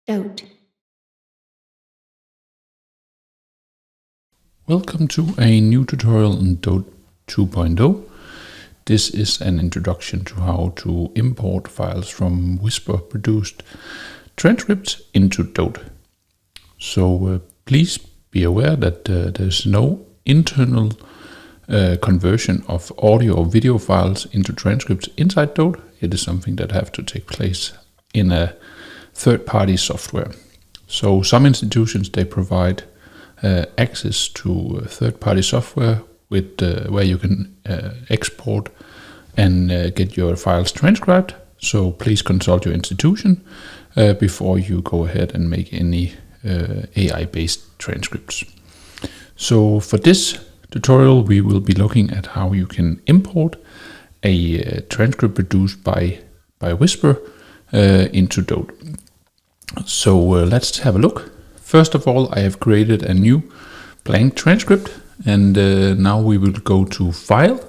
DOTE. Welcome to a new tutorial on DOTE 2.0. This is an introduction to how to import files from Whisper produced transcripts into DOTE. So please be aware that there's no internal conversion of audio or video files into transcripts inside DOTE. It is something that have to take place in a third-party software. So some institutions, they provide access to third-party software with where you can export and get your files transcribed. So please consult your institution before you go ahead and make any AI-based transcripts. So for this tutorial, we will be looking at how you can import a transcript produced by Whisper into DOTE. So let's have a look. First of all, I have created a new blank transcript, and now we will go to File,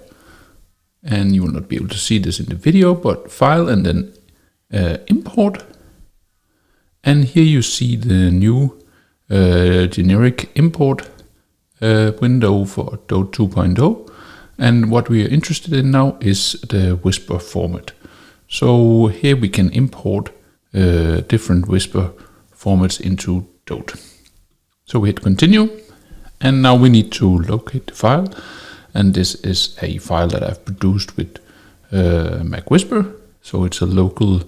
and you will not be able to see this in the video, but File and then Import. And here you see the new generic import window for DOTE 2.0. And what we are interested in now is the Whisper format. So here we can import different Whisper formats into DOTE. So we hit continue, and now we need to locate the file, and this is a file that I've produced with MacWhisper. So it's a local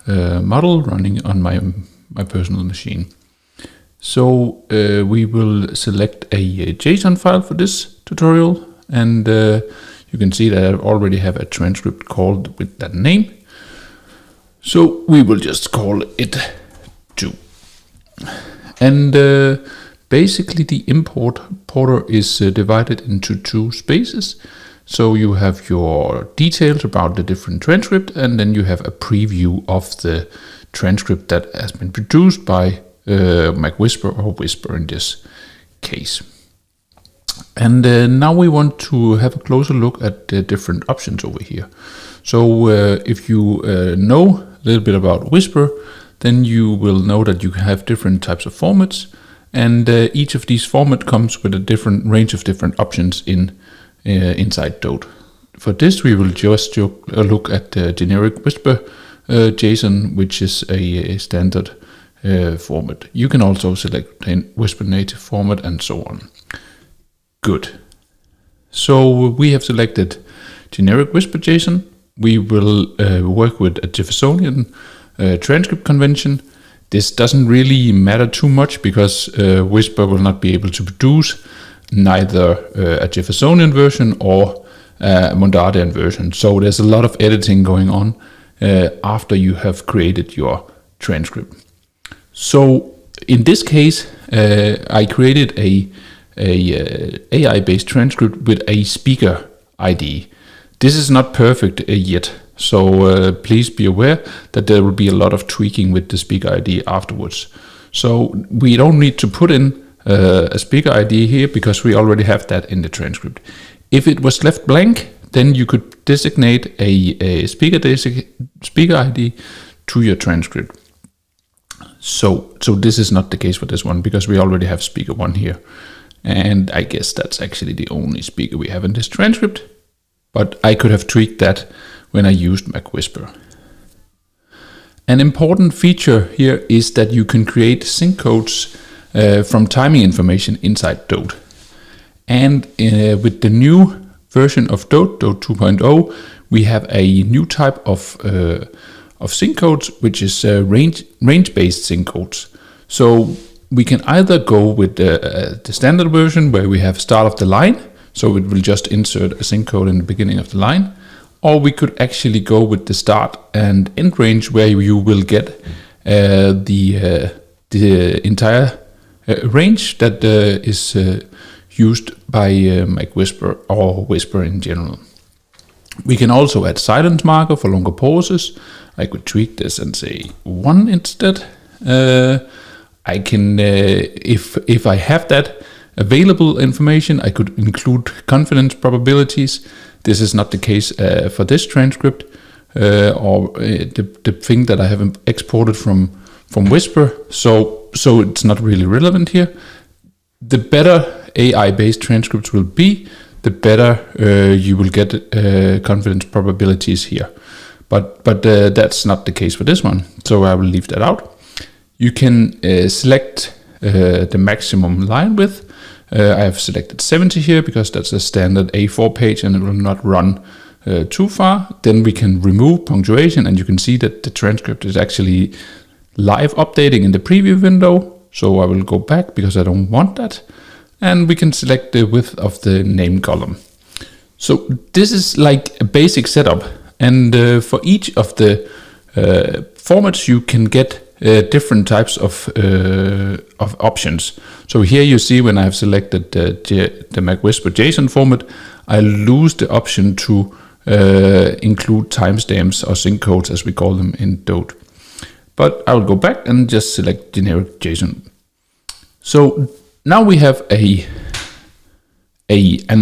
model running on my personal machine. So we will select a JSON file for this tutorial, and you can see that I already have a transcript called with that name. So we will just call it 2. And basically the importer is divided into 2 spaces. So you have your details about the different transcript, and then you have a preview of the transcript that has been produced by MacWhisper or Whisper in this case. And now we want to have a closer look at the different options over here. So if you know a little bit about Whisper, then you will know that you have different types of formats, and each of these formats comes with a different range of different options inside DOTE. For this, we will just look at the generic Whisper JSON, which is a standard format. You can also select a Whisper native format and so on. Good. So we have selected generic Whisper JSON. We will work with a Jeffersonian transcript convention. This doesn't really matter too much because Whisper will not be able to produce neither a Jeffersonian version or a Mondadian version. So there's a lot of editing going on after you have created your transcript. So in this case, I created a AI-based transcript with a speaker ID. This is not perfect yet, so please be aware that there will be a lot of tweaking with the speaker ID afterwards. So we don't need to put in a speaker ID here because we already have that in the transcript. If it was left blank, then you could designate a speaker ID to your transcript. So this is not the case for this one because we already have speaker 1 here. And I guess that's actually the only speaker we have in this transcript. But I could have tweaked that when I used MacWhisper. An important feature here is that you can create sync codes from timing information inside DOTE. And with the new version of DOTE 2.0, we have a new type of sync codes, which is range-based sync codes. So we can either go with the standard version where we have start of the line, so it will just insert a sync code in the beginning of the line, or we could actually go with the start and end range where you will get the entire range that is used by MacWhisper or Whisper in general. We can also add silence marker for longer pauses. I could tweak this and say 1 instead. I can, if I have that available information, I could include confidence probabilities. This is not the case for this transcript, or the thing that I have exported from from Whisper, so it's not really relevant here. The better AI-based transcripts will be, the better you will get confidence probabilities here. But that's not the case for this one, so I will leave that out. You can select the maximum line width. I have selected 70 here because that's a standard A4 page and it will not run too far. Then we can remove punctuation, and you can see that the transcript is actually live updating in the preview window. So I will go back because I don't want that. And we can select the width of the name column. So this is like a basic setup. And for each of the formats, you can get different types of options. So here you see when I have selected the MacWhisper JSON format, I lose the option to include timestamps or sync codes, as we call them in DOTE. But I will go back and just select generic JSON. So now we have an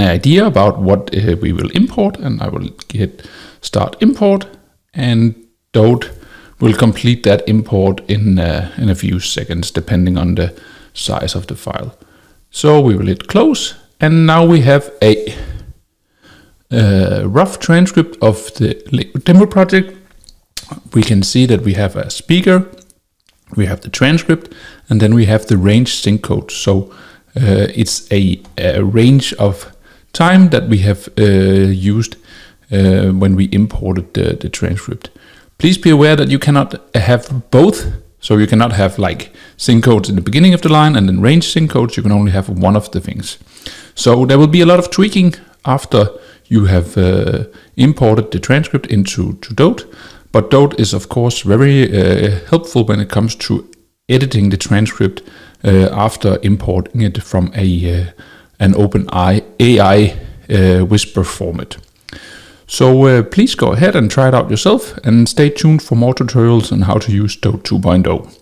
idea about what we will import, and I will hit start import, and DOTE will complete that import in a few seconds, depending on the size of the file. So we will hit close, and now we have a rough transcript of the demo project. We can see that we have a speaker, we have the transcript, and then we have the range sync code. So it's a range of time that we have used when we imported the transcript. Please be aware that you cannot have both. So you cannot have like sync codes in the beginning of the line and then range sync codes. You can only have one of the things. So there will be a lot of tweaking after you have imported the transcript into DOTE. But DOTE is of course very helpful when it comes to editing the transcript after importing it from an open AI Whisper format. So please go ahead and try it out yourself, and stay tuned for more tutorials on how to use DOTE 2.0.